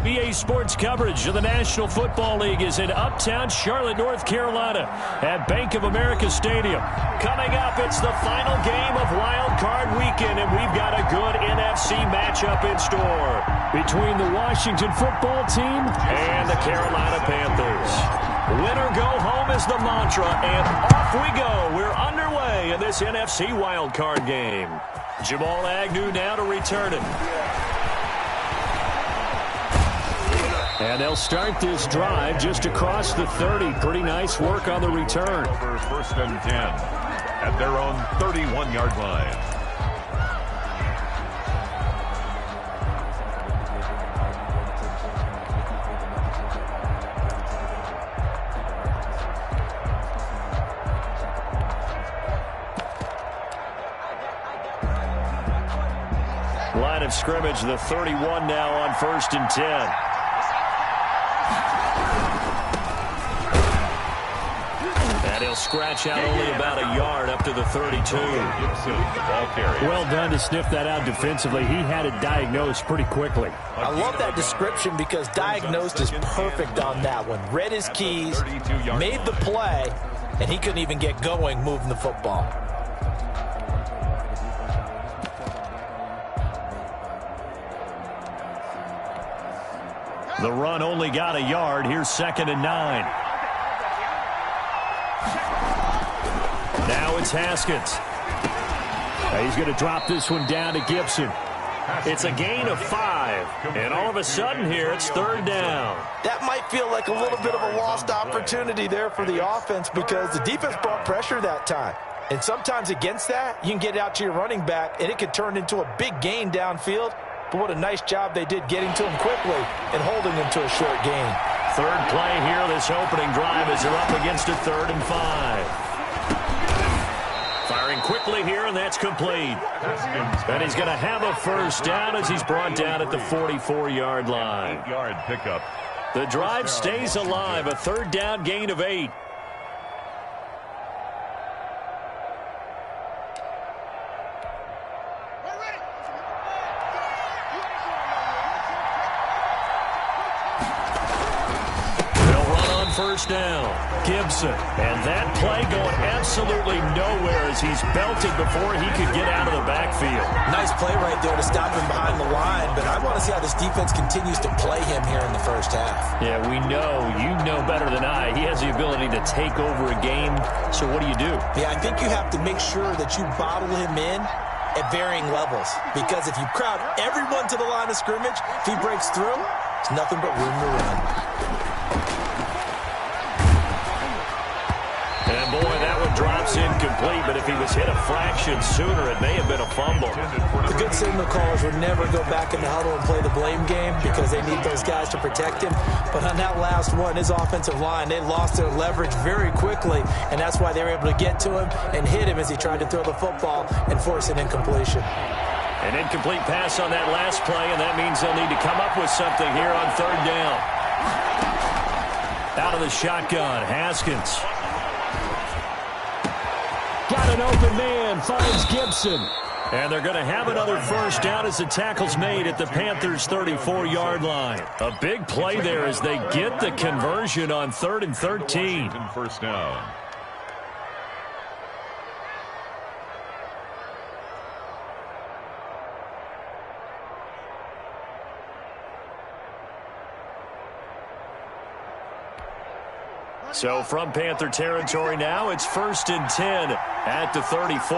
EA Sports coverage of the National Football League is in uptown Charlotte, North Carolina at Bank of America Stadium. Coming up, it's the final game of Wild Card Weekend, and we've got a good NFC matchup in store between the Washington Football Team and the Carolina Panthers. Win or go home is the mantra, and off we go. We're underway in this NFC Wild Card game. Jamal Agnew now to return it. And they'll start this drive just across the 30. Pretty nice work on the return. Over 1st and 10 at their own 31-yard line. Line of scrimmage, the 31 now on 1st and 10. And he'll scratch out only about a yard up to the 32. Well done to sniff that out defensively. He had it diagnosed pretty quickly. I love that description because diagnosed is perfect on that one. Read his keys, made the play, and he couldn't even get going moving the football. The run only got a yard. Here's 2nd and 9. Now it's Haskins. He's going to drop this one down to Gibson. It's a gain of 5. And all of a sudden here, it's 3rd down. That might feel like a little bit of a lost opportunity there for the offense because the defense brought pressure that time. And sometimes against that, you can get it out to your running back, and it could turn into a big gain downfield. But what a nice job they did getting to him quickly and holding him to a short gain. 3rd play here, this opening drive as they're up against a 3rd and 5. Firing quickly here, and that's complete. And he's going to have a 1st down as he's brought down at the 44-yard line. 8-yard pickup. The drive stays alive, a 3rd down gain of 8. First down, Gibson. And that play going absolutely nowhere as he's belted before he could get out of the backfield. Nice play right there to stop him behind the line, but I want to see how this defense continues to play him here in the first half. Yeah, we know. You know better than I. He has the ability to take over a game, so what do you do? Yeah, I think you have to make sure that you bottle him in at varying levels, because if you crowd everyone to the line of scrimmage, if he breaks through, it's nothing but room to run. And boy, that one drops incomplete, but if he was hit a fraction sooner, it may have been a fumble. The good signal callers would never go back in the huddle and play the blame game because they need those guys to protect him. But on that last one, his offensive line, they lost their leverage very quickly, and that's why they were able to get to him and hit him as he tried to throw the football and force an incompletion. An incomplete pass on that last play, and that means they'll need to come up with something here on 3rd down. Out of the shotgun, Haskins. Got an open man, finds Gibson. And they're going to have another 1st down as the tackle's made at the Panthers' 34-yard line. A big play there as they get the conversion on 3rd and 13. 1st down. So from Panther territory now, it's 1st and 10 at the 34.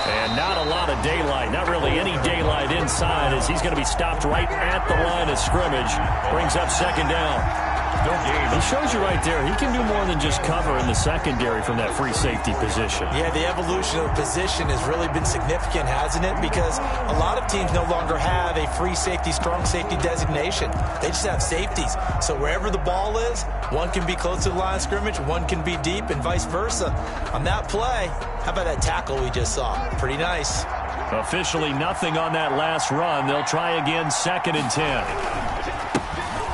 And not a lot of daylight, not really any daylight inside as he's going to be stopped right at the line of scrimmage. Brings up 2nd down. He shows you right there, he can do more than just cover in the secondary from that free safety position. Yeah, the evolution of position has really been significant, hasn't it? Because a lot of teams no longer have a free safety, strong safety designation. They just have safeties. So wherever the ball is, one can be close to the line of scrimmage, one can be deep, and vice versa. On that play, how about that tackle we just saw? Pretty nice. Officially nothing on that last run. They'll try again, 2nd and 10.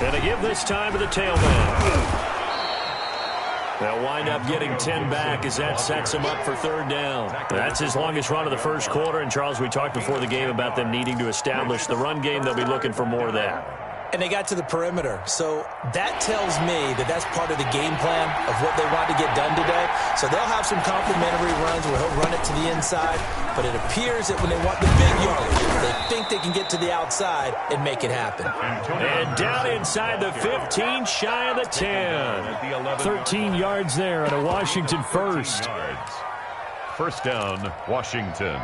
And they give this time to the tailback. They'll wind up getting 10 back as that sets them up for third down. That's his longest run of the first quarter. And, Charles, we talked before the game about them needing to establish the run game. They'll be looking for more of that. And they got to the perimeter. So that tells me that that's part of the game plan of what they want to get done today. So they'll have some complimentary runs where he'll run it to the inside. But it appears that when they want the big yardage, they think they can get to the outside and make it happen. And down inside the 15, shy of the 10. 13 yards there and a Washington first. First down, Washington.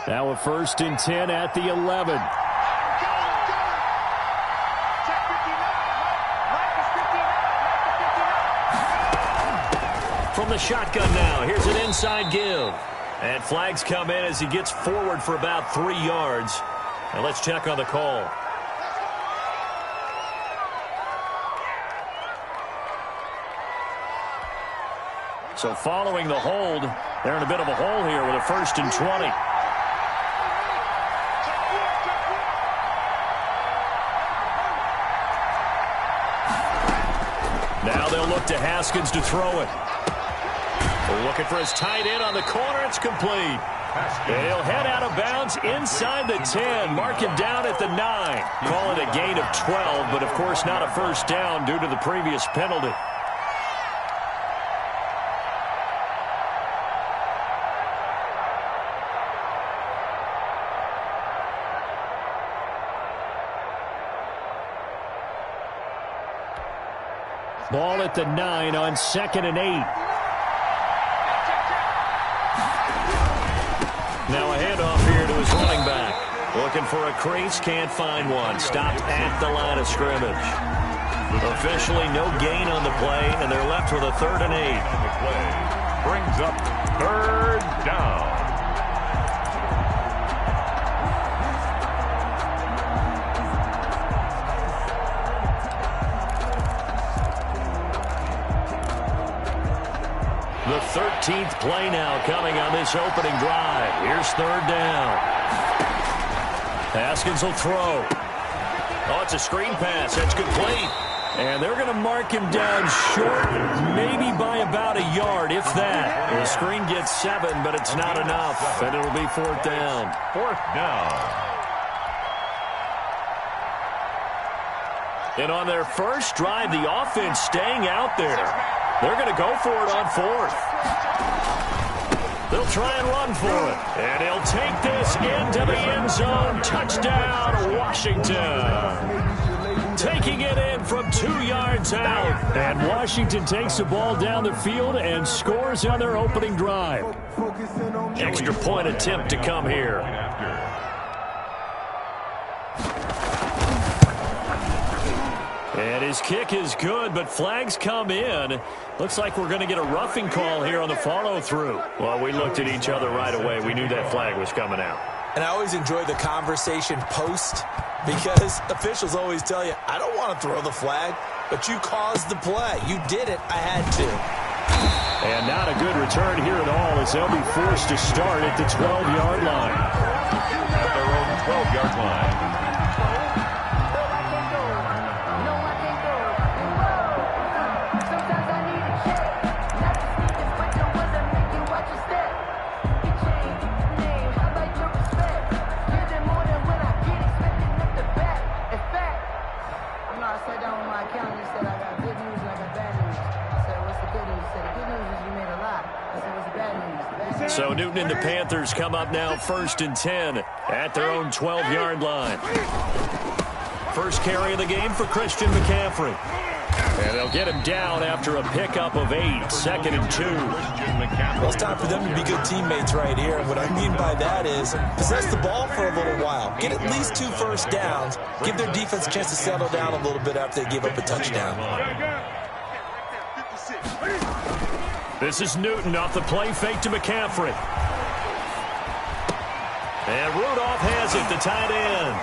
Now a 1st and 10 at the 11. From the shotgun now, here's an inside give. And flags come in as he gets forward for about 3 yards. And let's check on the call. So following the hold, they're in a bit of a hole here with a 1st and 20. Now they'll look to Haskins to throw it. Looking for his tight end on the corner. It's complete. He'll head out of bounds inside the 10. Mark him down at the 9. Call it a gain of 12, but of course not a first down due to the previous penalty. Ball at the 9 on 2nd and 8. Now a handoff here to his running back. Looking for a crease, can't find one. Stopped at the line of scrimmage. Officially no gain on the play, and they're left with a 3rd and 8. The play brings up 3rd down. The 13th play now coming on this opening drive. Here's 3rd down. Haskins will throw. Oh, it's a screen pass. That's complete. And they're going to mark him down short, maybe by about a yard, if that. The screen gets 7, but it's not enough, and it'll be 4th down. 4th down. And on their first drive, the offense staying out there. They're going to go for it on 4th. They'll try and run for it. And he'll take this into the end zone. Touchdown, Washington. Taking it in from 2 yards out. And Washington takes the ball down the field and scores on their opening drive. Extra point attempt to come here. And his kick is good, but flags come in. Looks like we're going to get a roughing call here on the follow-through. Well, we looked at each other right away. We knew that flag was coming out. And I always enjoy the conversation post because officials always tell you, I don't want to throw the flag, but you caused the play. You did it. I had to. And not a good return here at all as they'll be forced to start at the 12-yard line. At their own 12-yard line. So Newton and the Panthers come up now 1st and 10 at their own 12-yard line. First carry of the game for Christian McCaffrey. And they'll get him down after a pickup of 8, 2nd and 2. Well, it's time for them to be good teammates right here. And what I mean by that is possess the ball for a little while. Get at least 2 first downs. Give their defense a chance to settle down a little bit after they give up a touchdown. This is Newton off the play fake to McCaffrey. And Rudolph has it, the tight end.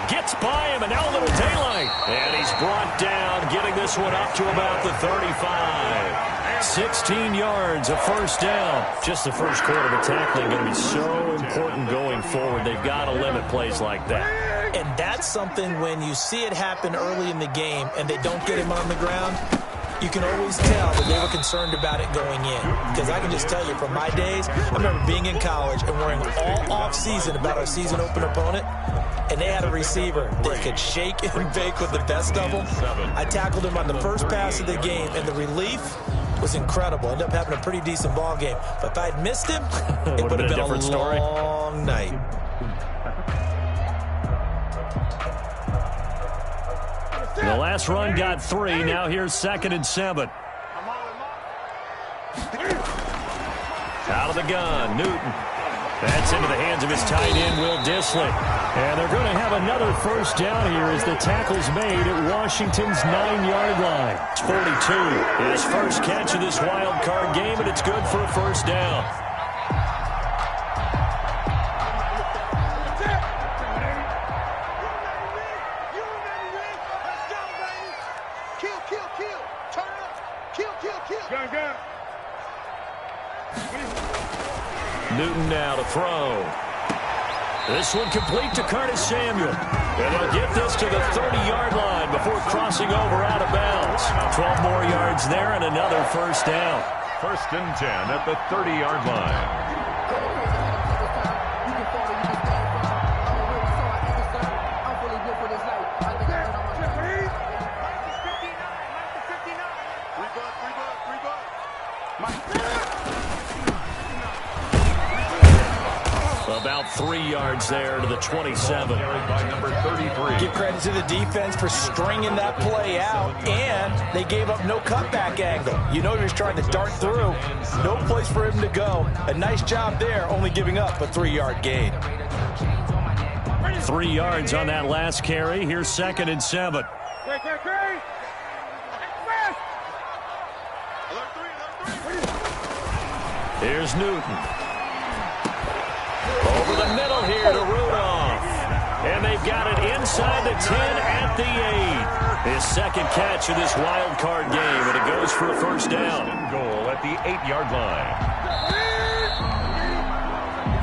Gets by him, and now a little daylight. And he's brought down, getting this one up to about the 35. 16 yards, a first down. Just the first quarter of the tackling going to be so important going going forward. They've got to limit plays like that. And that's something when you see it happen early in the game and they don't get him on the ground, you can always tell that they were concerned about it going in. Because I can just tell you, from my days, I remember being in college and worrying all off-season about our season opener opponent, and they had a receiver that could shake and bake with the best of them. I tackled him on the first pass of the game, and the relief was incredible. Ended up having a pretty decent ball game. But if I'd missed him, it would have been a long night. The last run got 3. Now here's 2nd and 7. Out of the gun, Newton. That's into the hands of his tight end, Will Dissly. And they're going to have another first down here as the tackle's made at Washington's 9-yard line. It's 42. His first catch of this wild card game, and it's good for a first down. Newton now to throw. This one complete to Curtis Samuel. And they'll get this to the 30-yard line before crossing over out of bounds. 12 more yards there and another first down. 1st and 10 at the 30-yard line. About 3 yards there to the 27. By number 33. Give credit to the defense for stringing that play out, and they gave up no cutback angle. You know he was trying to dart through. No place for him to go. A nice job there, only giving up a 3-yard gain. 3 yards on that last carry. Here's 2nd and 7. Here's Newton. Over the middle here to Rudolph. And they've got it inside the 10 at the 8. His second catch of this wild card game, and it goes for a first down. Goal at the 8-yard line.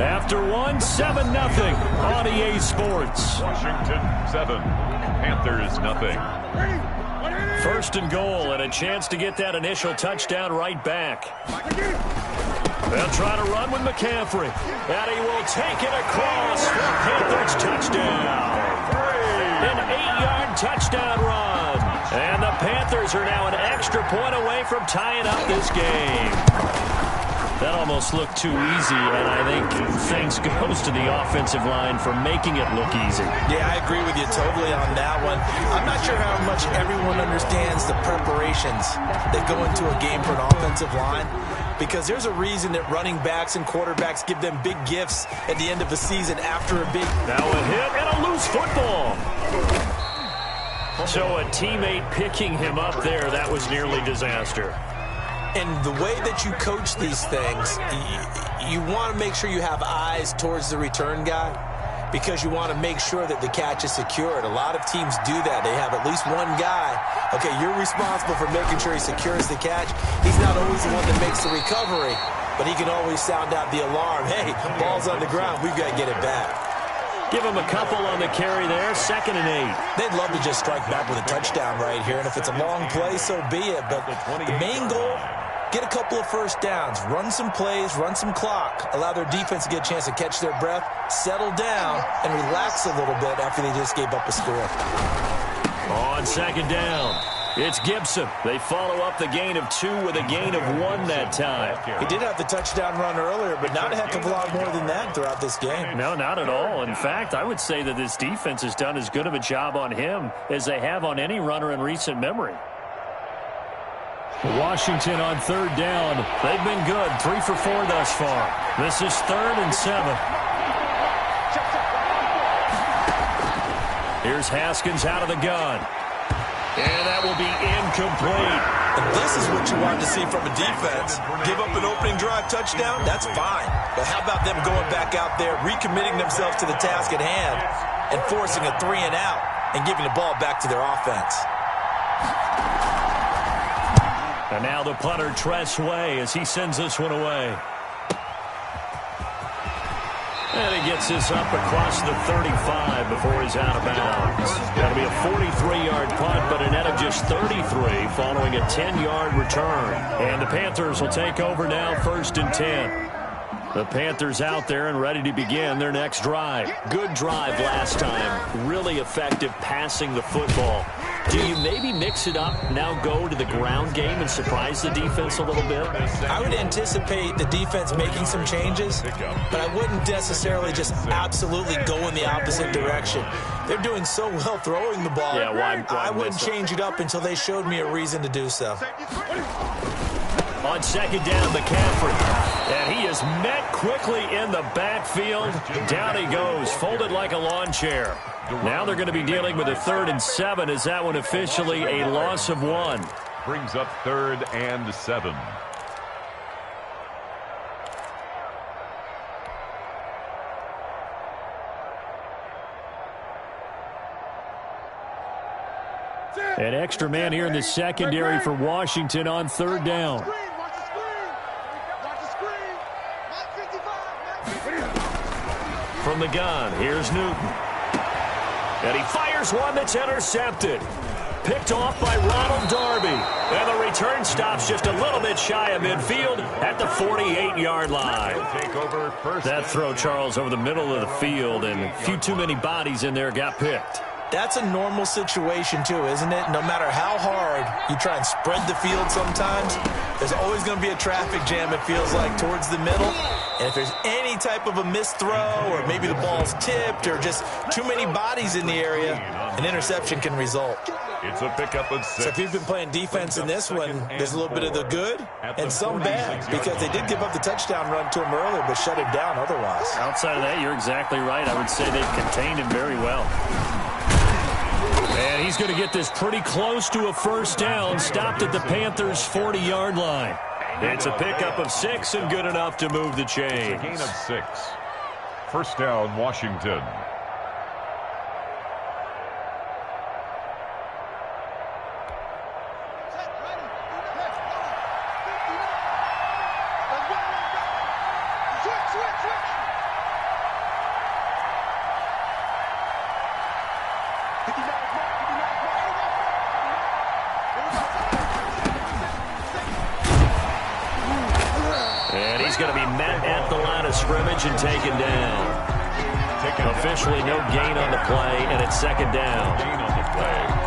After 7-0 on EA Sports. Washington 7, Panthers 0. 1st and goal, and a chance to get that initial touchdown right back. They'll try to run with McCaffrey. And he will take it across for a Panthers touchdown. An 8-yard touchdown run. And the Panthers are now an extra point away from tying up this game. That almost looked too easy, and I think thanks goes to the offensive line for making it look easy. Yeah, I agree with you totally on that one. I'm not sure how much everyone understands the preparations that go into a game for an offensive line, because there's a reason that running backs and quarterbacks give them big gifts at the end of the season after a big... Now a hit and a loose football. So a teammate picking him up there, that was nearly disaster. And the way that you coach these things, you want to make sure you have eyes towards the return guy, because you want to make sure that the catch is secured. A lot of teams do that. They have at least one guy. Okay, you're responsible for making sure he secures the catch. He's not always the one that makes the recovery, but he can always sound out the alarm. Hey, ball's on the ground. We've got to get it back. Give him a couple on the carry there. 2nd and 8. They'd love to just strike back with a touchdown right here, and if it's a long play, so be it. But the main goal, get a couple of first downs, run some plays, run some clock, allow their defense to get a chance to catch their breath, settle down, and relax a little bit after they just gave up a score. On 2nd down, it's Gibson. They follow up the gain of 2 with a gain of 1 that time. He did have the touchdown run earlier, but not a heck of a lot more than that throughout this game. No, not at all. In fact, I would say that this defense has done as good of a job on him as they have on any runner in recent memory. Washington on 3rd down. They've been good. 3 for 4 thus far. This is 3rd and 7. Here's Haskins out of the gun. And that will be incomplete. And this is what you want to see from a defense. Give up an opening drive touchdown, that's fine. But how about them going back out there, recommitting themselves to the task at hand, and forcing a 3 and out, and giving the ball back to their offense. And now the punter, Tress Way, as he sends this one away. And he gets this up across the 35 before he's out of bounds. That'll be a 43-yard punt, but a net of just 33 following a 10-yard return. And the Panthers will take over now, 1st and 10. The Panthers out there and ready to begin their next drive. Good drive last time. Really effective passing the football. Do you maybe mix it up, now go to the ground game and surprise the defense a little bit? I would anticipate the defense making some changes, but I wouldn't necessarily just absolutely go in the opposite direction. They're doing so well throwing the ball. Yeah, why I wouldn't change it up until they showed me a reason to do so. On 2nd down, McCaffrey. And he is met quickly in the backfield. Down he goes, folded like a lawn chair. Now they're going to be dealing with a 3rd and 7. Is that one officially a loss of 1? Brings up 3rd and 7. An extra man here in the secondary for Washington on 3rd down. From the gun, here's Newton. And he fires one that's intercepted. Picked off by Ronald Darby. And the return stops just a little bit shy of midfield at the 48-yard line. That throw, Charles, over the middle of the field, and a few too many bodies in there got picked. That's a normal situation, too, isn't it? No matter how hard you try and spread the field sometimes, there's always going to be a traffic jam, it feels like, towards the middle. And if there's any type of a missed throw or maybe the ball's tipped or just too many bodies in the area, an interception can result. It's a pickup of 6. So if you've been playing defense in this one, there's a little bit of the good and some bad, because they did give up the touchdown run to him earlier but shut him down otherwise. Outside of that, you're exactly right. I would say they've contained him very well. And he's going to get this pretty close to a 1st down, stopped at the Panthers' 40-yard line. It's a pickup of 6 and good enough to move the chains. Gain of 6. 1st down, Washington. He's going to be met at the line of scrimmage and taken down. Officially no gain on the play, and it's 2nd down.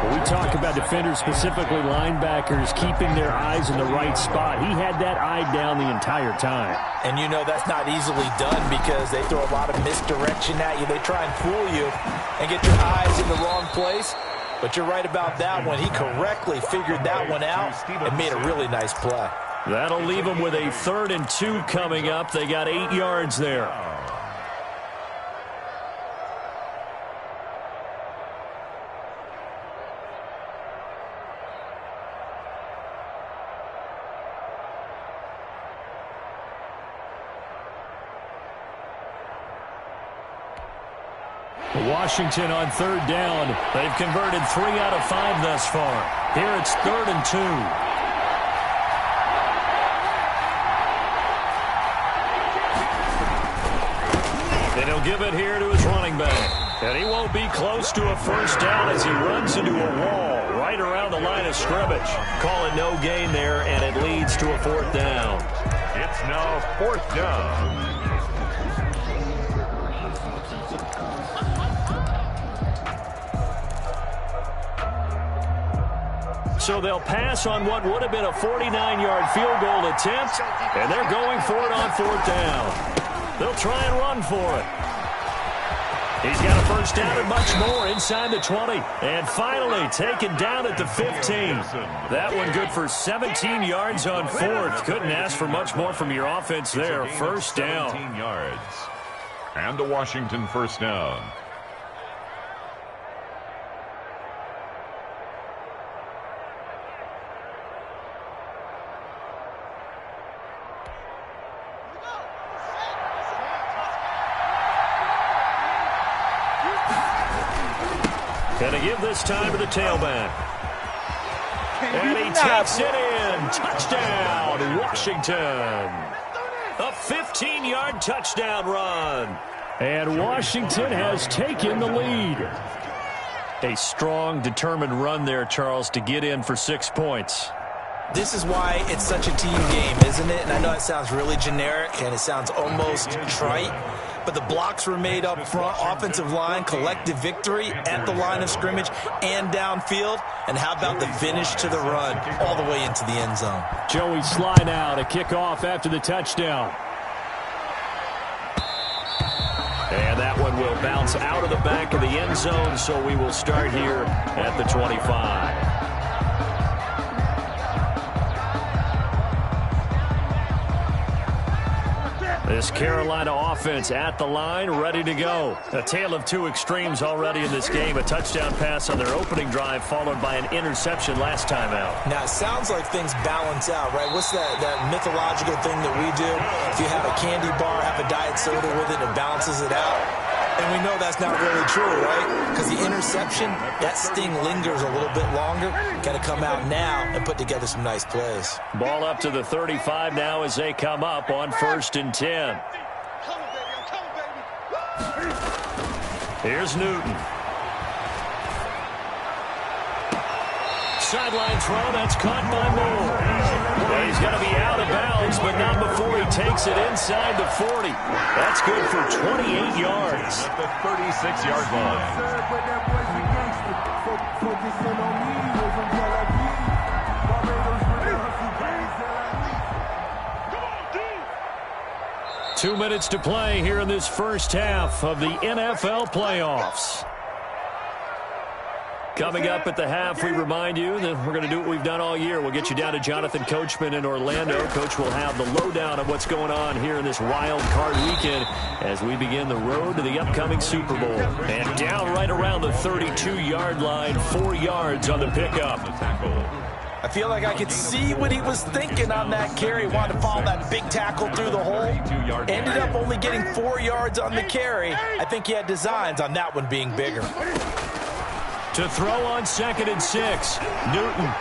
When we talk about defenders, specifically linebackers, keeping their eyes in the right spot. He had that eye down the entire time. And you know that's not easily done because they throw a lot of misdirection at you. They try and fool you and get your eyes in the wrong place. But you're right about that one. He correctly figured that one out and made a really nice play. That'll leave them with a 3rd and 2 coming up. They got 8 yards there. Washington on 3rd down. They've converted 3 out of 5 thus far. Here it's 3rd and 2. And he'll give it here to his running back. And he won't be close to a 1st down as he runs into a wall right around the line of scrimmage. Call it no gain there, and it leads to a 4th down. It's now 4th down. So they'll pass on what would have been a 49-yard field goal attempt, and they're going for it on 4th down. They'll try and run for it. He's got a 1st down and much more inside the 20. And finally taken down at the 15. That one good for 17 yards on 4th. Couldn't ask for much more from your offense there. 1st down. 17 yards. And a Washington 1st down. Gonna give this time to the tailback. And he takes it in. Touchdown, Washington. A 15-yard touchdown run. And Washington has taken the lead. A strong, determined run there, Charles, to get in for 6 points. This is why it's such a team game, isn't it? And I know it sounds really generic and it sounds almost trite, but the blocks were made up front, offensive line, collective victory at the line of scrimmage and downfield. And how about the finish to the run all the way into the end zone? Joey Sly now to kick off after the touchdown. And that one will bounce out of the back of the end zone, so we will start here at the 25. This Carolina offense at the line, ready to go. A tale of two extremes already in this game. A touchdown pass on their opening drive, followed by an interception last time out. Now, it sounds like things balance out, right? What's that mythological thing that we do? If you have a candy bar, have a diet soda with it, it balances it out. And we know that's not really true, right? Because the interception, that sting lingers a little bit longer. Got to come out now and put together some nice plays. Ball up to the 35 now as they come up on 1st and 10. Here's Newton. Sideline throw, that's caught by Moore. Well, he's going to be out of bounds, but not before he takes it inside the 40. That's good for 28 yards. At the 36-yard line. 2 minutes to play here in this first half of the NFL playoffs. Coming up at the half, we remind you that we're going to do what we've done all year. We'll get you down to Jonathan Coachman in Orlando. Coach will have the lowdown of what's going on here in this wild card weekend as we begin the road to the upcoming Super Bowl. And down right around the 32-yard line, 4 yards on the pickup. I feel like I could see what he was thinking on that carry. Wanted to follow that big tackle through the hole. Ended up only getting 4 yards on the carry. I think he had designs on that one being bigger. To throw on 2nd and 6. Newton.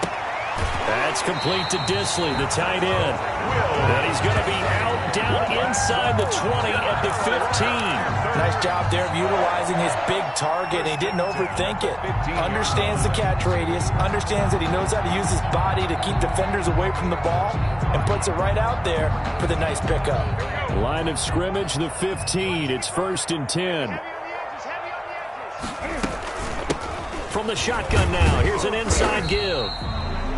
That's complete to Disley, the tight end. And he's going to be out down inside the 20 at the 15. Nice job there of utilizing his big target. He didn't overthink it. Understands the catch radius. Understands that he knows how to use his body to keep defenders away from the ball. And puts it right out there for the nice pickup. Line of scrimmage, the 15. It's 1st and 10. From the shotgun now, here's an inside give.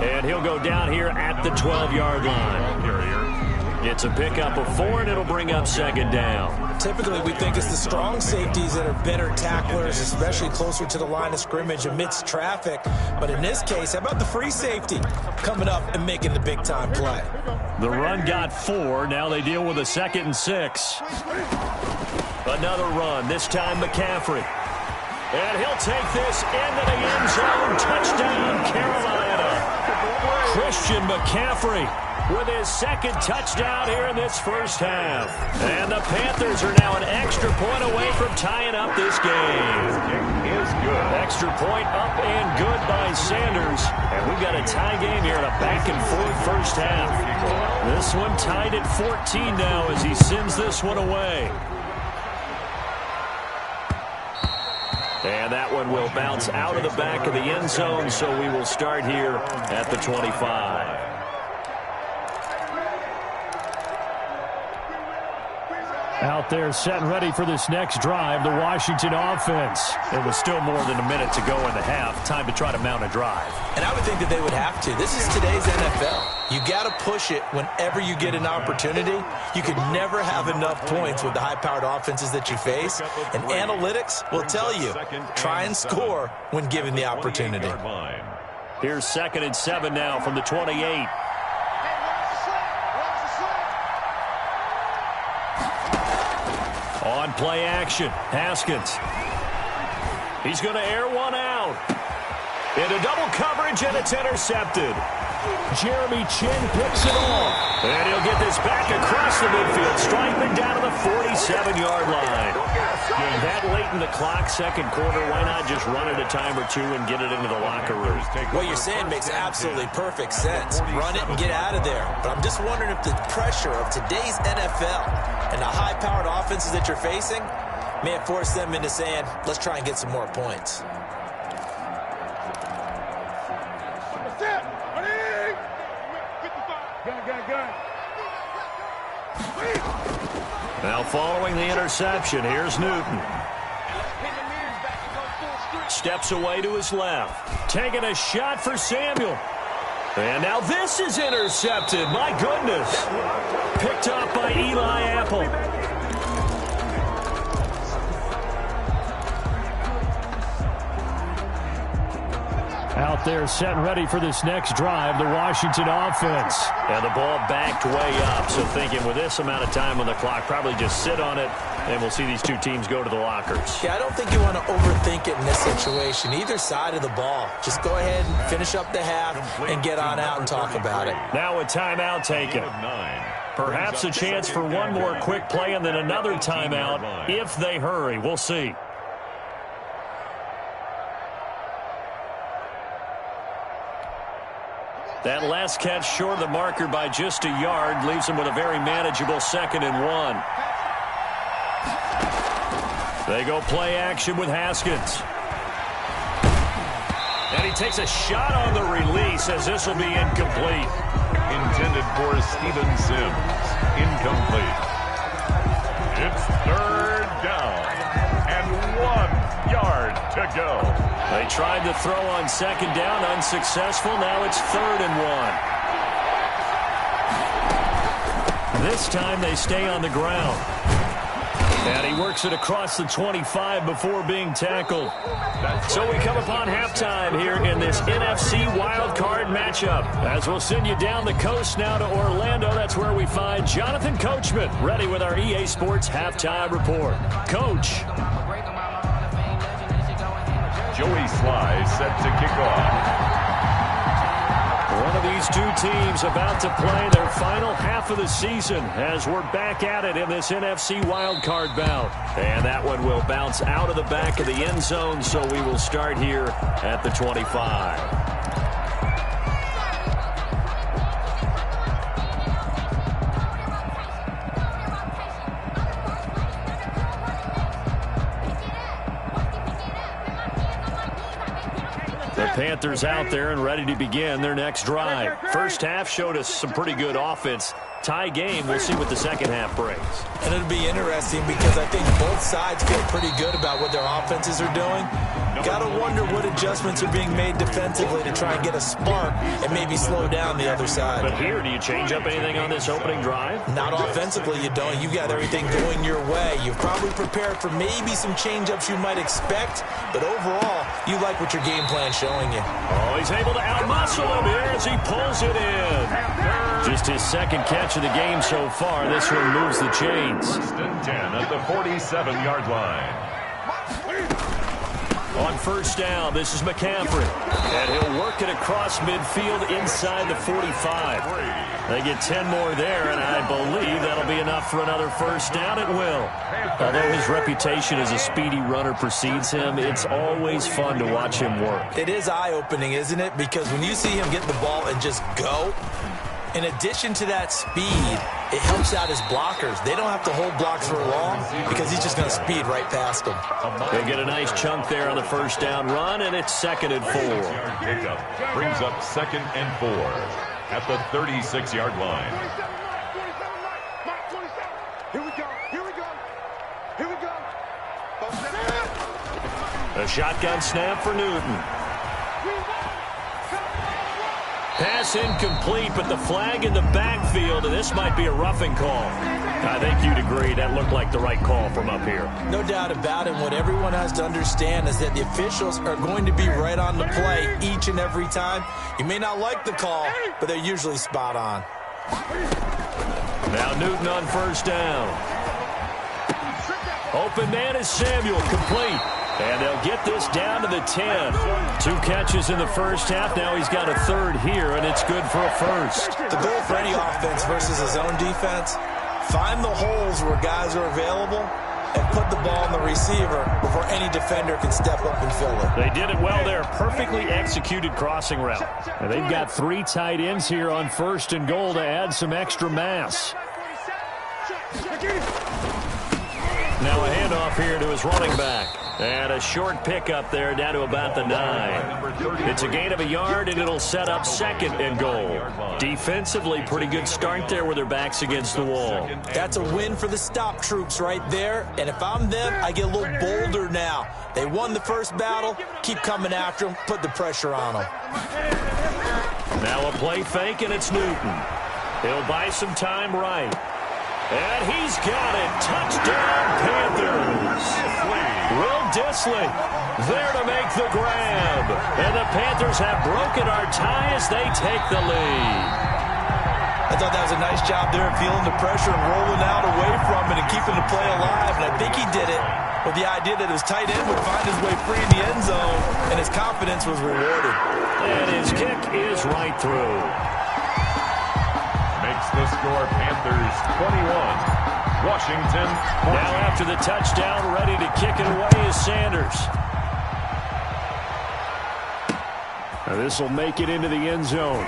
And he'll go down here at the 12-yard line. It's a pickup of 4, and it'll bring up 2nd down. Typically, we think it's the strong safeties that are better tacklers, especially closer to the line of scrimmage amidst traffic. But in this case, how about the free safety coming up and making the big-time play? The run got 4. Now they deal with a 2nd and 6. Another run, this time McCaffrey. And he'll take this into the end zone. Touchdown, Carolina. Christian McCaffrey with his 2nd touchdown here in this first half. And the Panthers are now an extra point away from tying up this game. Extra point up and good by Sanders. And we've got a tie game here in a back-and-forth first half. This one tied at 14 now as he sends this one away. And that one will bounce out of the back of the end zone, so we will start here at the 25. Out there set and ready for this next drive, the Washington offense. It was still more than a minute to go in the half. Time to try to mount a drive. And I would think that they would have to. This is today's NFL. You got to push it whenever you get an opportunity. You could never have enough points with the high-powered offenses that you face. And analytics will tell you, try and score when given the opportunity. Here's 2nd and 7 now from the 28. On play action, Haskins. He's going to air one out. Into double coverage, and it's intercepted. Jeremy Chin picks it off. And he'll get this back across the midfield, striking down to the 47-yard line. That late in the clock, 2nd quarter, why not just run it a time or 2 and get it into the locker room? What you're saying makes absolutely perfect sense. Run it and get out of there. But I'm just wondering if the pressure of today's NFL and the high-powered offenses that you're facing may have forced them into saying, let's try and get some more points. Now following the interception, here's Newton. Steps away to his left. Taking a shot for Samuel. And now this is intercepted. My goodness. Picked up by Eli Apple. Out there set and ready for this next drive, the Washington offense. And the ball backed way up. So thinking with this amount of time on the clock, probably just sit on it, and we'll see these two teams go to the lockers. Yeah, I don't think you want to overthink it in this situation. Either side of the ball. Just go ahead and finish up the half and get on out and talk about it. Now a timeout taken. Perhaps a chance for one more quick play and then another timeout if they hurry. We'll see. That last catch short of the marker by just a yard leaves him with a very manageable 2nd and 1. They go play action with Haskins. And he takes a shot on the release as this will be incomplete. Intended for Steven Sims. Incomplete. It's 3rd down and 1 yard to go. They tried to throw on 2nd down, unsuccessful. Now it's 3rd and 1. This time they stay on the ground. And he works it across the 25 before being tackled. So we come upon halftime here in this NFC wildcard matchup. As we'll send you down the coast now to Orlando, that's where we find Jonathan Coachman, ready with our EA Sports halftime report. Coach. Joey Sly set to kick off. One of these two teams about to play their final half of the season as we're back at it in this NFC wildcard bout. And that one will bounce out of the back of the end zone, so we will start here at the 25. Panthers out there and ready to begin their next drive. First half showed us some pretty good offense. Tie game. We'll see what the second half brings. And it'll be interesting because I think both sides feel pretty good about what their offenses are doing. Got to wonder what adjustments are being made defensively to try and get a spark and maybe slow down the other side. But here, do you change up anything on this opening drive? Not offensively, you don't. You got everything going your way. You've probably prepared for maybe some change-ups you might expect, but overall, you like what your game plan's showing you. Oh, he's able to outmuscle him here as he pulls it in. Just his 2nd catch of the game so far. This one moves the chains. 1st and 10 at the 47-yard line. On 1st down, this is McCaffrey. And he'll work it across midfield inside the 45. They get 10 more there, and I believe that'll be enough for another 1st down. It will. Although his reputation as a speedy runner precedes him, it's always fun to watch him work. It is eye-opening, isn't it? Because when you see him get the ball and just go, in addition to that speed, it helps out his blockers. They don't have to hold blocks for long because he's just going to speed right past them. They get a nice chunk there on the 1st down run, and it's 2nd and 4. Pickup brings up 2nd and 4 at the 36-yard line. Here we go. Here we go. Here we go. A shotgun snap for Newton. Pass incomplete, but the flag in the backfield, and this might be a roughing call. I think you'd agree that looked like the right call from up here. No doubt about it. What everyone has to understand is that the officials are going to be right on the play each and every time. You may not like the call, but they're usually spot on. Now Newton on 1st down. Open man is Samuel, complete. And they'll get this down to the 10. 2 catches in the 1st half. Now he's got a 3rd here, and it's good for a 1st. The goal for any offense versus his own defense, find the holes where guys are available and put the ball on the receiver before any defender can step up and fill it. They did it well there. Perfectly executed crossing route. And they've got 3 tight ends here on 1st and goal to add some extra mass. Now a handoff here to his running back. And a short pickup there down to about the 9. It's a gain of a yard, and it'll set up 2nd and goal. Defensively, pretty good start there with their backs against the wall. That's a win for the stop troops right there. And if I'm them, I get a little bolder now. They won the first battle. Keep coming after them. Put the pressure on them. Now a play fake, and it's Newton. He'll buy some time right. And he's got it. Touchdown, Panthers. Will Dissly there to make the grab. And the Panthers have broken our tie as they take the lead. I thought that was a nice job there, feeling the pressure and rolling out away from it and keeping the play alive. And I think he did it with the idea that his tight end would find his way free in the end zone, and his confidence was rewarded. And his kick is right through. Makes the score Panthers 21. Washington 14. Now after the touchdown, ready to kick it away is Sanders. Now this will make it into the end zone.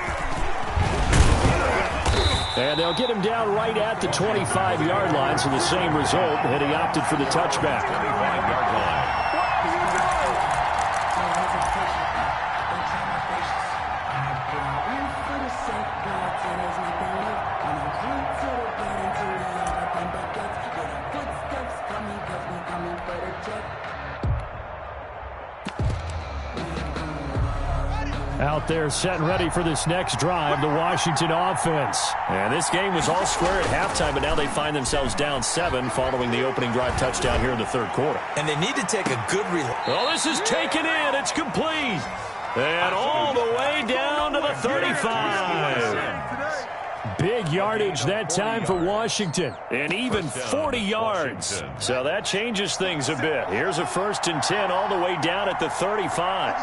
And they'll get him down right at the 25-yard line, so the same result, and he opted for the touchback. 25-yard line. Out there set and ready for this next drive, the Washington offense. And this game was all square at halftime, but now they find themselves down 7 following the opening drive touchdown here in the third quarter. And they need to take a good reload. Oh, this is taken in. It's complete. And all the way down to the 35. Big yardage that time for Washington. And even 40 yards. So that changes things a bit. Here's a 1st and 10 all the way down at the 35.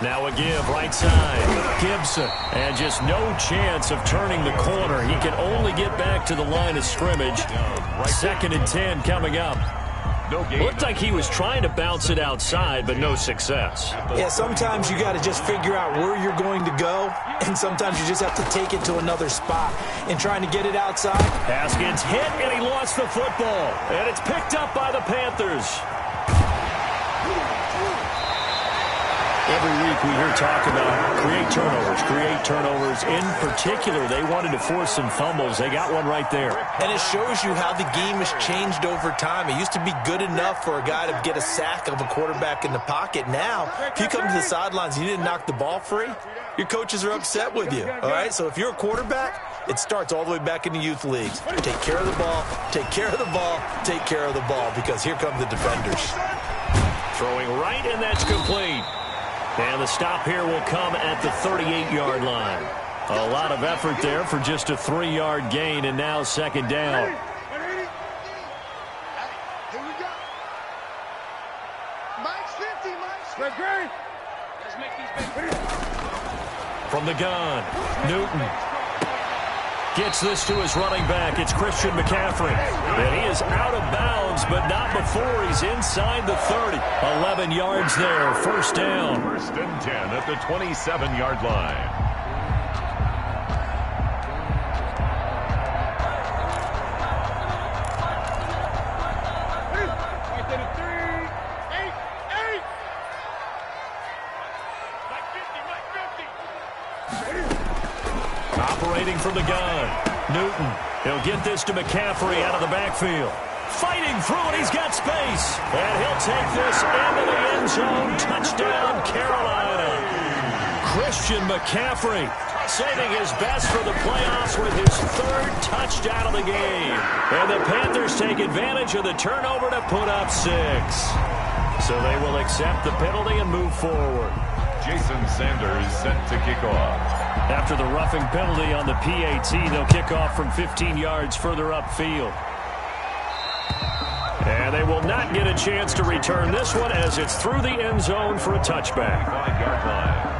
Now a give right side. Gibson. And just no chance of turning the corner. He can only get back to the line of scrimmage. 2nd and 10 coming up. Looked like he was trying to bounce it outside, but no success. Yeah, sometimes you got to just figure out where you're going to go, and sometimes you just have to take it to another spot. And trying to get it outside. Haskins hit, and he lost the football. And it's picked up by the Panthers. Every week we hear talk about create turnovers. In particular, they wanted to force some fumbles. They got one right there. And it shows you how the game has changed over time. It used to be good enough for a guy to get a sack of a quarterback in the pocket. Now, if you come to the sidelines and you didn't knock the ball free, your coaches are upset with you. All right? So if you're a quarterback, it starts all the way back in the youth leagues. Take care of the ball, take care of the ball, take care of the ball, because here come the defenders. Throwing right, and that's complete. And the stop here will come at the 38-yard line. A lot of effort there for just a 3-yard gain, and now 2nd down. Here we go. Mike's 50, Mike's 50. Let's make these big. From the gun, Newton gets this to his running back. It's Christian McCaffrey. And he is out of bounds, but not before he's inside the 30. 11 yards there, 1st down. 1st and 10 at the 27-yard line. Operating from the gun, Newton. He'll get this to McCaffrey out of the backfield. Fighting through it, he's got space. And he'll take this into the end zone. Touchdown, Carolina. Christian McCaffrey saving his best for the playoffs with his 3rd touchdown of the game. And the Panthers take advantage of the turnover to put up 6. So they will accept the penalty and move forward. Jason Sanders set to kick off. After the roughing penalty on the PAT, they'll kick off from 15 yards further upfield. And they will not get a chance to return this one as it's through the end zone for a touchback. 5-yard line.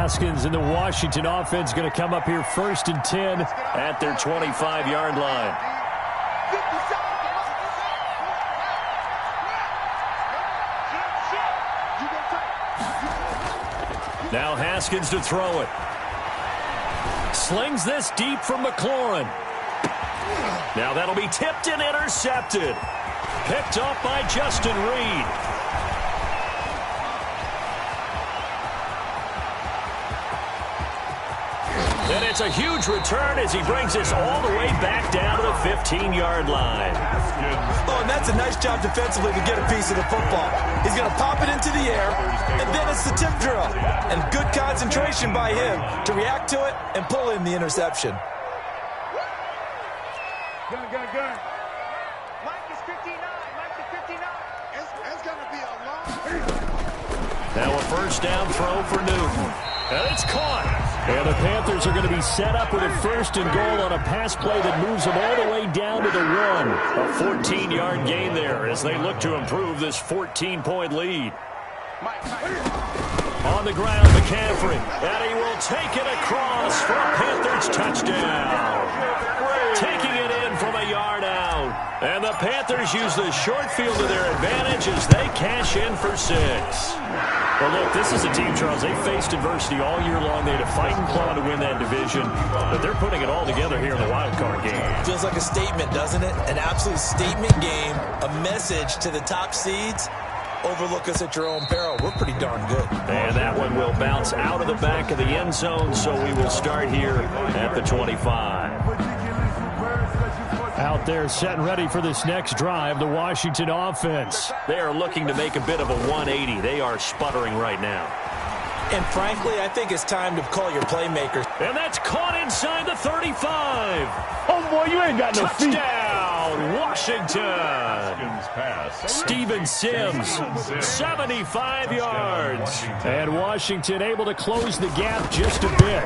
Haskins and the Washington offense going to come up here 1st and 10 at their 25-yard line. Now Haskins to throw it. Slings this deep from McLaurin. Now that'll be tipped and intercepted. Picked up by Justin Reed. And it's a huge return as he brings this all the way back down to the 15-yard line. Oh, and that's a nice job defensively to get a piece of the football. He's going to pop it into the air, and then it's the tip drill. And good concentration by him to react to it and pull in the interception. Good. Mike is 59. Mike is 59. It's going to be a long... Now a first down throw for Newton. And it's caught. And the Panthers are going to be set up with a 1st and goal on a pass play that moves them all the way down to the 1. A 14-yard gain there as they look to improve this 14-point lead. On the ground, McCaffrey. And he will take it across for a Panthers touchdown. Taking it in from a yard out. And the Panthers use the short field to their advantage as they cash in for 6. Well, look, this is a team, Charles. They faced adversity all year long. They had to fight and claw to win that division. But they're putting it all together here in the wild card game. Feels like a statement, doesn't it? An absolute statement game. A message to the top seeds. Overlook us at your own peril. We're pretty darn good. And that one will bounce out of the back of the end zone, so we will start here at the 25. Out there set and ready for this next drive, the Washington offense. They are looking to make a bit of a 180. They are sputtering right now. And frankly, I think it's time to call your playmakers. And that's caught inside the 35. Oh, boy, you ain't got no feet. Touchdown, Washington. Steven Sims, 75 yards. And Washington able to close the gap just a bit.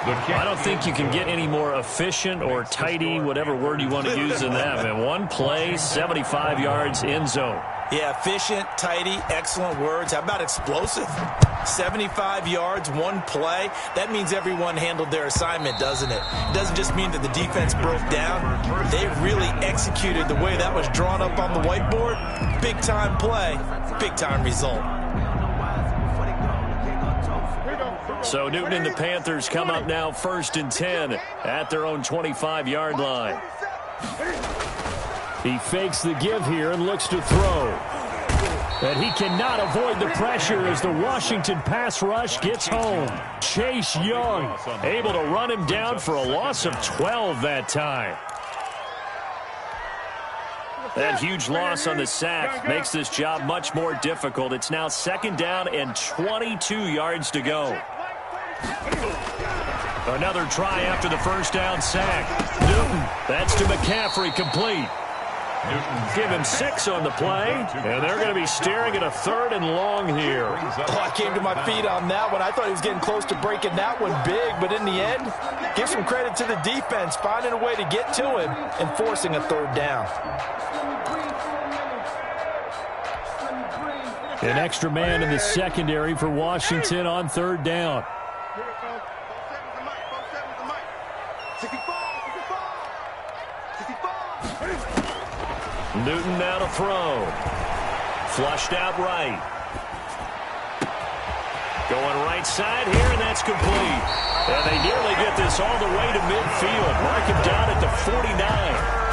I don't think you can get any more efficient or tidy, whatever word you want to use in that. Man, one play, 75 yards, end zone. Yeah, efficient, tidy, excellent words. How about explosive? 75 yards, one play. That means everyone handled their assignment, doesn't it? It doesn't just mean that the defense broke down. They really executed the way that was drawn up on the whiteboard. Big-time play, big-time result. So Newton and the Panthers come up now 1st and 10 at their own 25-yard line. He fakes the give here and looks to throw. And he cannot avoid the pressure as the Washington pass rush gets home. Chase Young able to run him down for a loss of 12 that time. That huge loss on the sack makes this job much more difficult. It's now 2nd down and 22 yards to go. Another try after the first down sack. Newton, that's to McCaffrey, complete. Give him 6 on the play, and they're going to be staring at a 3rd and long here. Oh, I came to my feet on that one. I thought he was getting close to breaking that one big, but in the end, give some credit to the defense, finding a way to get to him and forcing a 3rd down. An extra man in the secondary for Washington on 3rd down. Newton now to throw. Flushed out right. Going right side here, and that's complete. And they nearly get this all the way to midfield. Mark him down at the 49.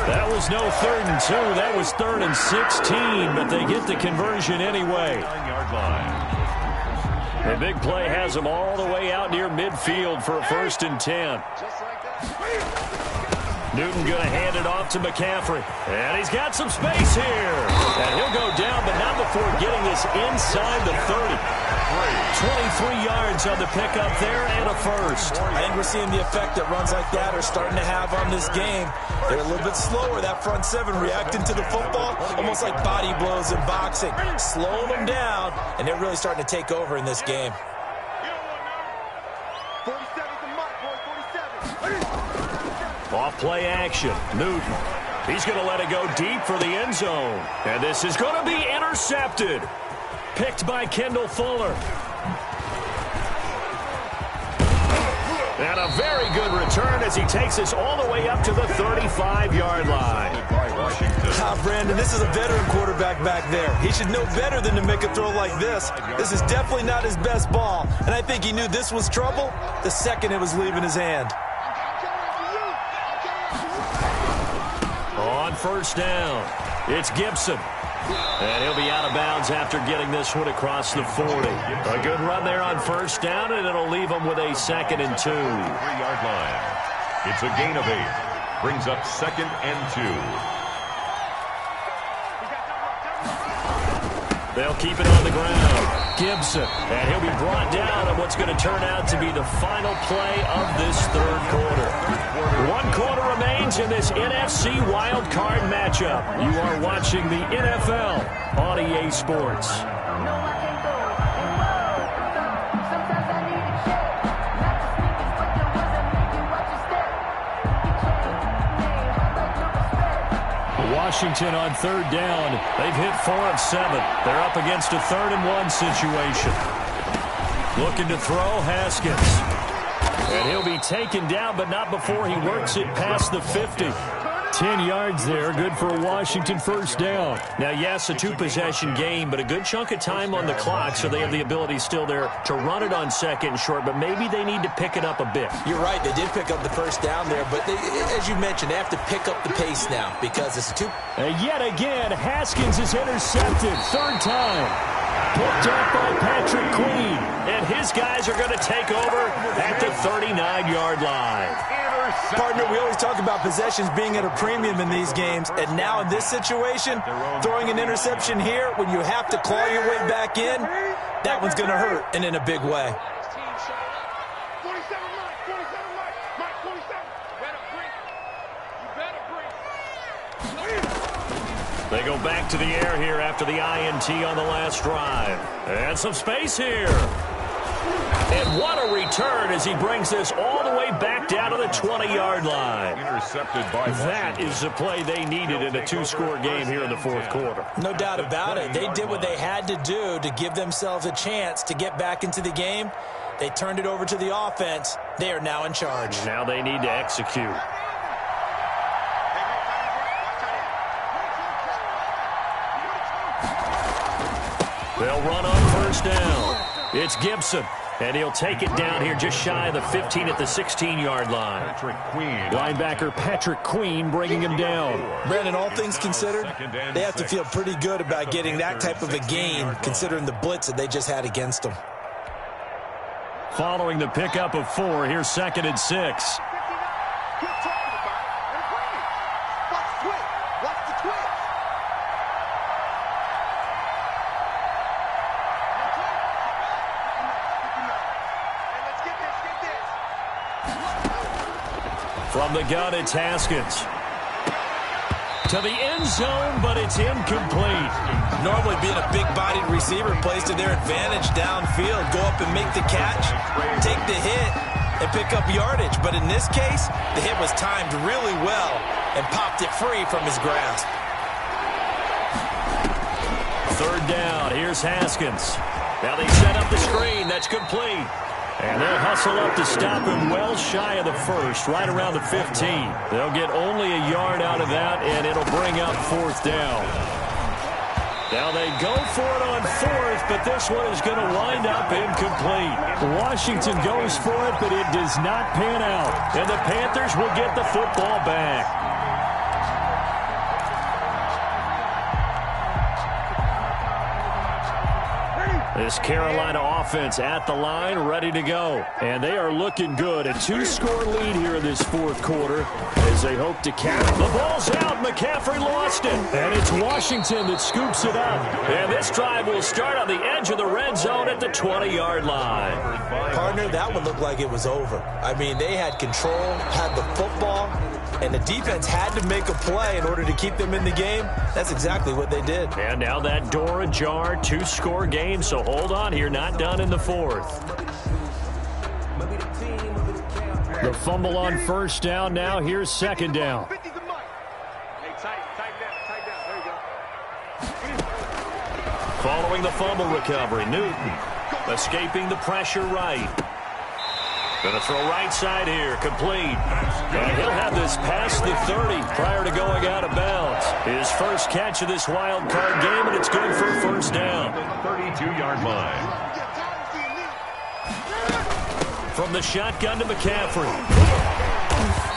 That was no 3rd and 2. That was 3rd and 16, but they get the conversion anyway. The big play has them all the way out near midfield for a 1st and 10. Newton going to hand it off to McCaffrey. And he's got some space here. And he'll go down, but not before getting this inside the 30. 23 yards on the pickup there and a first. I think we're seeing the effect that runs like that are starting to have on this game. They're a little bit slower, that front 7 reacting to the football, almost like body blows in boxing. Slowing them down, and they're really starting to take over in this game. 47's the mark, boy, 47. Off play action. Newton. He's going to let it go deep for the end zone. And this is going to be intercepted. Picked by Kendall Fuller. And a very good return as he takes us all the way up to the 35-yard line. Brandon, this is a veteran quarterback back there. He should know better than to make a throw like this. This is definitely not his best ball, and I think he knew this was trouble the second it was leaving his hand. On first down, it's Gibson. And he'll be out of bounds after getting this one across the 40. A good run there on first down, and it'll leave him with a 2nd and 2. 3-yard line. It's a gain of 8. Brings up 2nd and 2. They'll keep it on the ground. Gibson, and he'll be brought down on what's going to turn out to be the final play of this third quarter. 1 quarter remains in this NFC wild card matchup. You are watching the NFL on EA Sports. Washington on third down. They've hit 4 of 7. They're up against a 3rd and 1 situation. Looking to throw, Haskins. And he'll be taken down, but not before he works it past the 50. 10 yards there, good for a Washington first down. Now, yes, a 2-possession game, but a good chunk of time on the clock, so they have the ability still there to run it on 2nd and short, but maybe they need to pick it up a bit. You're right, they did pick up the first down there, but as you mentioned, they have to pick up the pace now because it's a 2. And yet again, Haskins is intercepted. 3rd time. Picked up by Patrick Queen. And his guys are going to take over at the 39-yard line. Partner, we always talk about possessions being at a premium in these games, and now in this situation, throwing an interception here when you have to claw your way back in, that one's going to hurt, and in a big way. 47, Mike, 47. You better bring. They go back to the air here after the INT on the last drive. And some space here. And what a return as he brings this all the way back down to the 20-yard line. Intercepted by That is the play they needed in a 2-score game here in the 4th quarter. No doubt about it. They did what they had to do to give themselves a chance to get back into the game. They turned it over to the offense. They are now in charge. Now they need to execute. They'll run on first down. It's Gibson. And he'll take it down here just shy of the 15 at the 16-yard line. Linebacker Patrick Queen bringing him down. Brandon, all things considered, they have to feel pretty good about getting that type of a gain considering the blitz that they just had against them. Following the pickup of 4, here's 2nd and 6. From the gun, it's Haskins. To the end zone, but it's incomplete. Normally being a big-bodied receiver plays to their advantage downfield. Go up and make the catch, take the hit, and pick up yardage. But in this case, the hit was timed really well and popped it free from his grasp. 3rd down. Here's Haskins. Now they set up the screen. That's complete. And they'll hustle up to stop him well shy of the 1st, right around the 15. They'll get only a yard out of that, and it'll bring up 4th down. Now they go for it on 4th, but this one is going to wind up incomplete. Washington goes for it, but it does not pan out. And the Panthers will get the football back. This Carolina offense at the line, ready to go. And they are looking good. A 2-score lead here in this 4th quarter as they hope to cap. The ball's out. McCaffrey lost it. And it's Washington that scoops it up. And this drive will start on the edge of the red zone at the 20-yard line. Partner, that one looked like it was over. I mean, they had control, had the football, and the defense had to make a play in order to keep them in the game. That's exactly what they did. And now that door ajar, 2-score game, so hold on here, not done in the 4th. The fumble on first down now, here's 2nd down. Following the fumble recovery, Newton escaping the pressure right. Going to throw right side here, complete. And he'll have this past the 30 prior to going out of bounds. His first catch of this wild card game, and it's good for a first down. 32-yard line. From the shotgun to McCaffrey.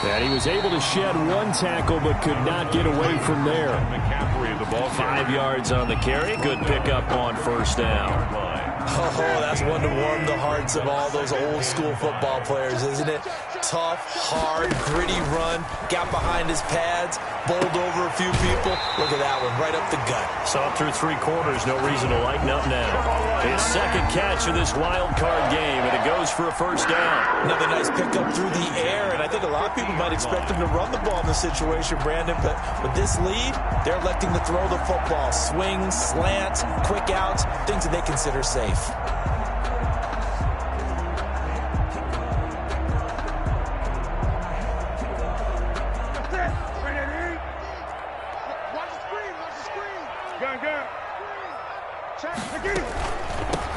And he was able to shed one tackle, but could not get away from there. McCaffrey, the ball 5 yards on the carry. Good pickup on first down. Oh, that's one to warm the hearts of all those old-school football players, isn't it? Tough, hard, gritty run, got behind his pads, bowled over a few people. Look at that one, right up the gut. Saw through 3 quarters, no reason to lighten up now. His second catch of this wild card game, and it goes for a first down. Another nice pickup through the air, and I think a lot of people might expect him to run the ball in this situation, Brandon, but with this lead, they're electing to throw the football. Swings, slants, quick outs, things that they consider safe.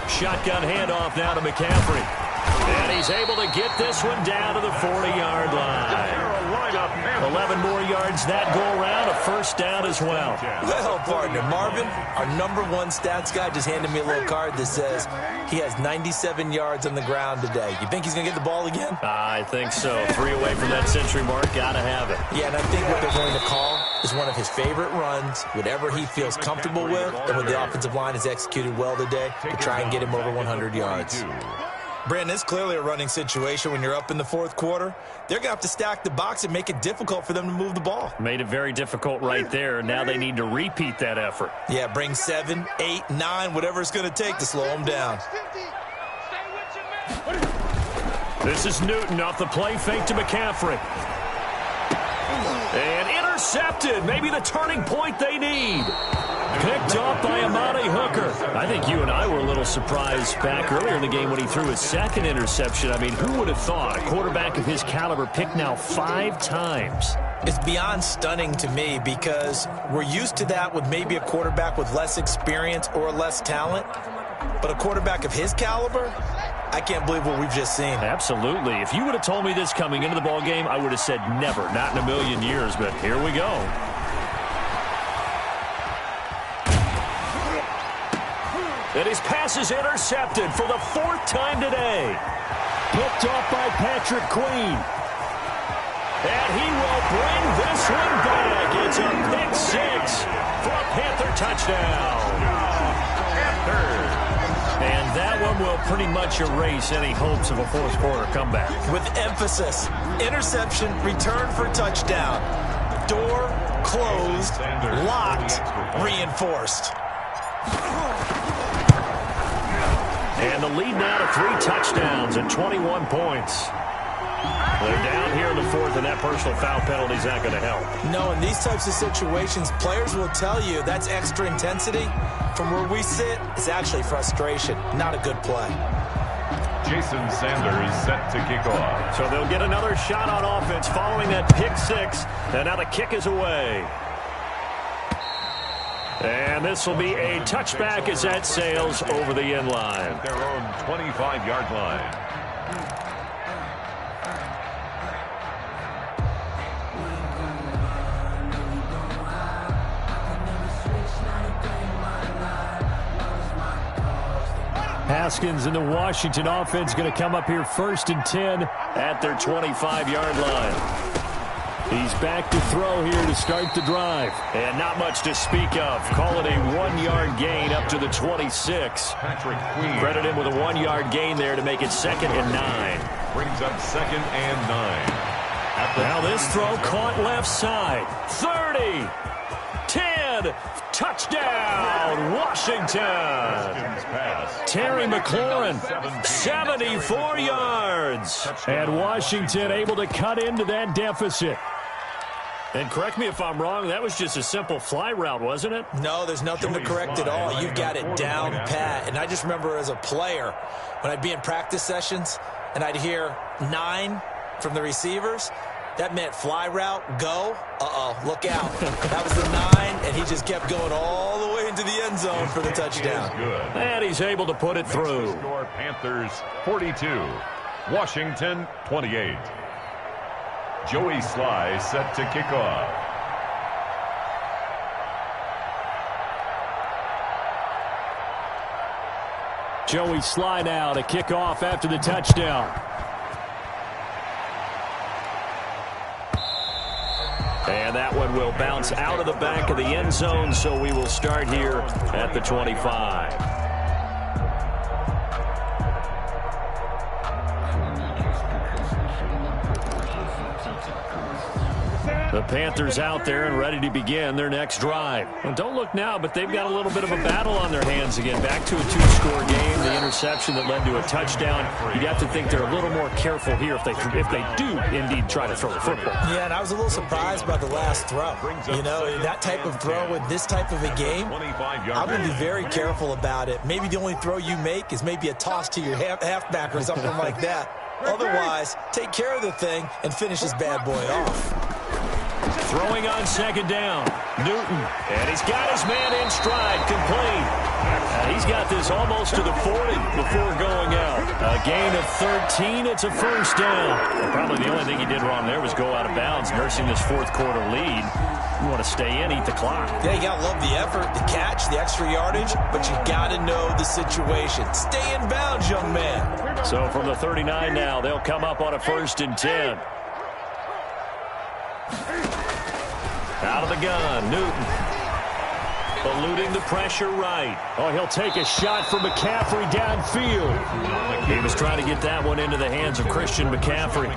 Shotgun handoff now to McCaffrey. And he's able to get this one down to the 40-yard line. 11 more yards that go around, a first down as well. Well, partner, Marvin, our #1 stats guy, just handed me a little card that says he has 97 yards on the ground today. You think he's going to get the ball again? I think so. 3 away from that century mark. Got to have it. Yeah, and I think what they're going to call is one of his favorite runs, whatever he feels comfortable with, and when the offensive line has executed well today to try and get him over 100 yards. Brandon, it's clearly a running situation when you're up in the 4th quarter. They're going to have to stack the box and make it difficult for them to move the ball. Made it very difficult right there. Now they need to repeat that effort. Yeah, bring 7, 8, 9, whatever it's going to take to slow them down. This is Newton off the play fake to McCaffrey. And intercepted. Maybe the turning point they need. Picked off by Amani Hooker. I think you and I were a little surprised back earlier in the game when he threw his second interception. I mean, who would have thought a quarterback of his caliber picked now 5 times? It's beyond stunning to me because we're used to that with maybe a quarterback with less experience or less talent. But a quarterback of his caliber, I can't believe what we've just seen. Absolutely. If you would have told me this coming into the ball game, I would have said never, not in a million years. But here we go. And his pass is intercepted for the 4th time today. Picked off by Patrick Queen. And he will bring this one back. It's a pick 6 for a Panther touchdown. And that one will pretty much erase any hopes of a 4th quarter comeback. With emphasis, interception, return for touchdown. Door closed, locked, reinforced. And the lead now to 3 touchdowns and 21 points. They're down here in the 4th, and that personal foul penalty is not going to help. No, in these types of situations, players will tell you that's extra intensity. From where we sit, it's actually frustration, not a good play. Jason Sanders set to kick off. So they'll get another shot on offense following that pick 6, and now the kick is away. And this will be a touchback as that sails over the end line. Their own 25-yard line. Haskins and the Washington offense going to come up here 1st and 10 at their 25-yard line. He's back to throw here to start the drive. And not much to speak of. Call it a 1-yard gain up to the 26. Patrick Queen. Credit him with a 1-yard gain there to make it 2nd and 9. Brings up 2nd and 9. Now this throw caught left side. 30. 10. Touchdown, Washington. Terry McLaurin, 74 yards. And Washington able to cut into that deficit. And correct me if I'm wrong, that was just a simple fly route, wasn't it? No, there's nothing to correct at all. You've got it down pat. And I just remember as a player, when I'd be in practice sessions and I'd hear 9 from the receivers, that meant fly route, go. Look out. That was the 9, and he just kept going all the way into the end zone for the touchdown. And he's able to put it through. Score Panthers 42. Washington 28. Joey Sly set to kick off. Joey Sly now to kick off after the touchdown. And that one will bounce out of the back of the end zone, so we will start here at the 25. The Panthers out there and ready to begin their next drive. And don't look now, but they've got a little bit of a battle on their hands again. Back to a two-score game, the interception that led to a touchdown. You'd have to think they're a little more careful here if they do indeed try to throw the football. Yeah, and I was a little surprised by the last throw. You know, that type of throw with this type of a game, I'm going to be very careful about it. Maybe the only throw you make is maybe a toss to your halfback or something like that. Otherwise, take care of the thing and finish this bad boy off. Throwing on second down, Newton, and he's got his man in stride, complete. He's got this almost to the 40 before going out. A gain of 13, it's a first down. And probably the only thing he did wrong there was go out of bounds, nursing this fourth quarter lead. You want to stay in, eat the clock. Yeah, you got to love the effort, the catch, the extra yardage, but you got to know the situation. Stay in bounds, young man. So from the 39 now, they'll come up on a 1st and 10. Out of the gun, Newton. Eluding the pressure right. Oh, he'll take a shot from McCaffrey downfield. He was trying to get that one into the hands of Christian McCaffrey,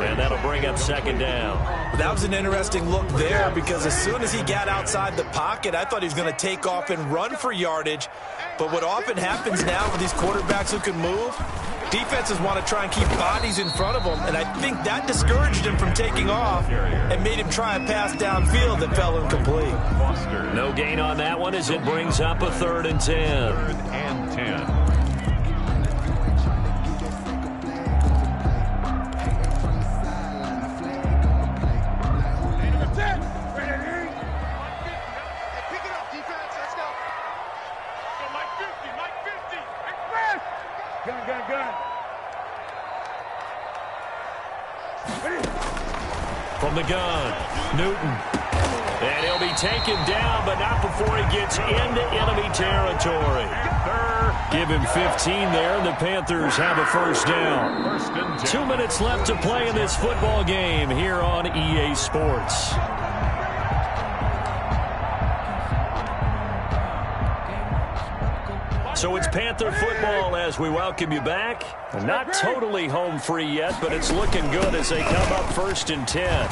and that'll bring up second down. That was an interesting look there because as soon as he got outside the pocket, I thought he was going to take off and run for yardage. But what often happens now with these quarterbacks who can move, defenses want to try and keep bodies in front of them, and I think that discouraged him from taking off and made him try a pass downfield that fell incomplete. No gain on that one as it brings up a 3rd and 10. 3rd and 10. From the gun, Newton. And he'll be taken down, but not before he gets into enemy territory. Give him 15 there, and the Panthers have a first down. 2 minutes left to play in this football game here on EA Sports. So it's Panther football as we welcome you back. Not totally home free yet, but it's looking good as they come up 1st and 10.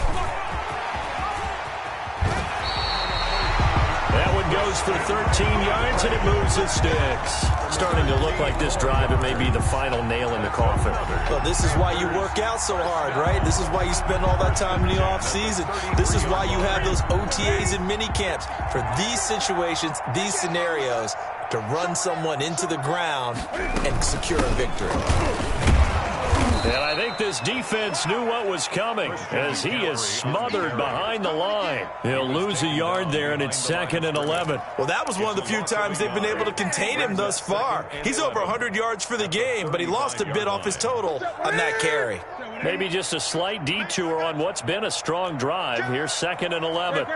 That one goes for 13 yards, and it moves the sticks. Starting to look like this drive, it may be the final nail in the coffin. Well, this is why you work out so hard, right? This is why you spend all that time in the offseason. This is why you have those OTAs and mini camps. For these situations, these scenarios, to run someone into the ground and secure a victory. And I think this defense knew what was coming as he is smothered behind the line. He'll lose a yard there, and it's 2nd and 11. Well, that was one of the few times they've been able to contain him thus far. He's over 100 yards for the game, but he lost a bit off his total on that carry. Maybe just a slight detour on what's been a strong drive. Here's 2nd and 11.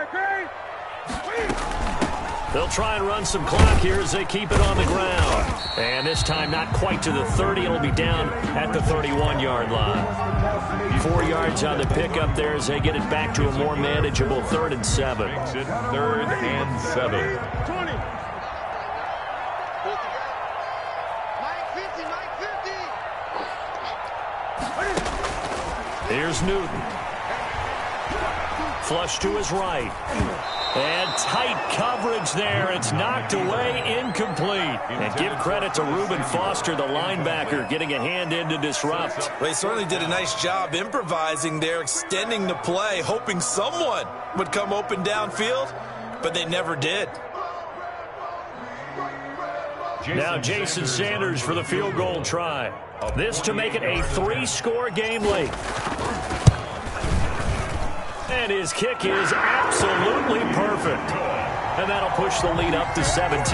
They'll try and run some clock here as they keep it on the ground. And this time not quite to the 30. It'll be down at the 31-yard line. 4 yards on the pickup there as they get it back to a more manageable 3rd and 7. Makes it 3rd and 7. 20. Mike 50. Here's Newton. Flush to his right. And tight coverage there. It's knocked away, incomplete. And give credit to Reuben Foster, the linebacker, getting a hand in to disrupt. Well, he certainly did a nice job improvising there, extending the play, hoping someone would come open downfield, but they never did. Now Jason Sanders for the field goal try. This to make it a 3-score game late. And his kick is absolutely perfect. And that'll push the lead up to 17.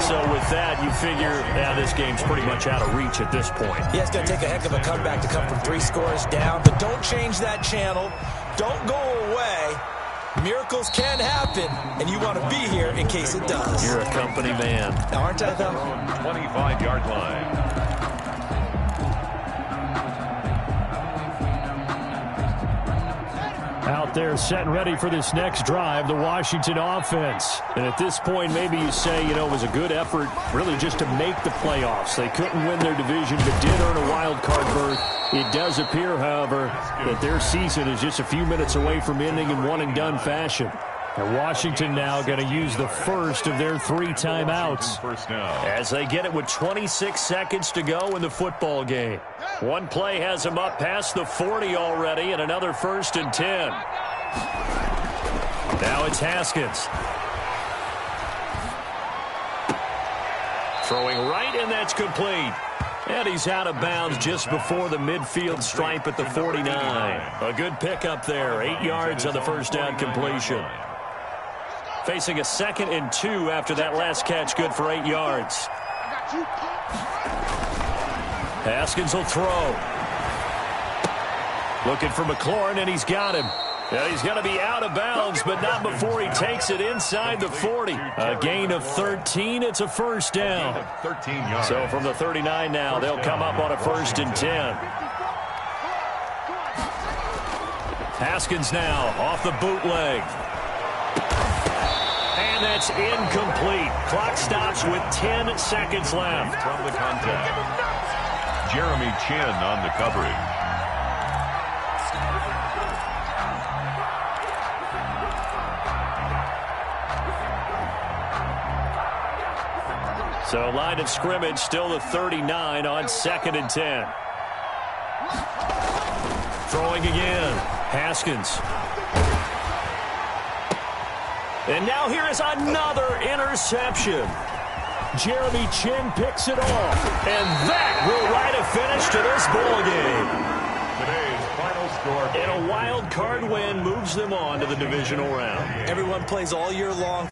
So with that, you figure, this game's pretty much out of reach at this point. Yeah, it's going to take a heck of a comeback to come from 3 scores down. But don't change that channel. Don't go away. Miracles can happen, and you want to be here in case it does. You're a company man. Now, aren't I, though? 25-yard line. Out there set and ready for this next drive, the Washington offense. And at this point, maybe you say, it was a good effort really just to make the playoffs. They couldn't win their division, but did earn a wild card berth. It does appear, however, that their season is just a few minutes away from ending in one-and-done fashion. And Washington now going to use the first of their 3 timeouts as they get it with 26 seconds to go in the football game. One play has them up past the 40 already, and another 1st and 10. Now it's Haskins. Throwing right, and that's complete. And he's out of bounds just before the midfield stripe at the 49. A good pickup there, 8 yards on the first down completion. Facing a 2nd and 2 after that last catch, good for 8 yards. Haskins will throw. Looking for McLaurin, and he's got him. And he's going to be out of bounds, but not before he takes it inside the 40. A gain of 13. It's a first down. 13 yards. So from the 39 now, they'll come up on a 1st and 10. Haskins now off the bootleg. And that's incomplete. Clock stops with 10 seconds left. From the contact, Jeremy Chin on the coverage. So line of scrimmage still the 39 on 2nd and 10. Throwing again. Haskins. And now here is another interception. Jeremy Chin picks it off. And that will write a finish to this ball game. Today's final score. And a wild card win moves them on to the divisional round. Everyone plays all year long.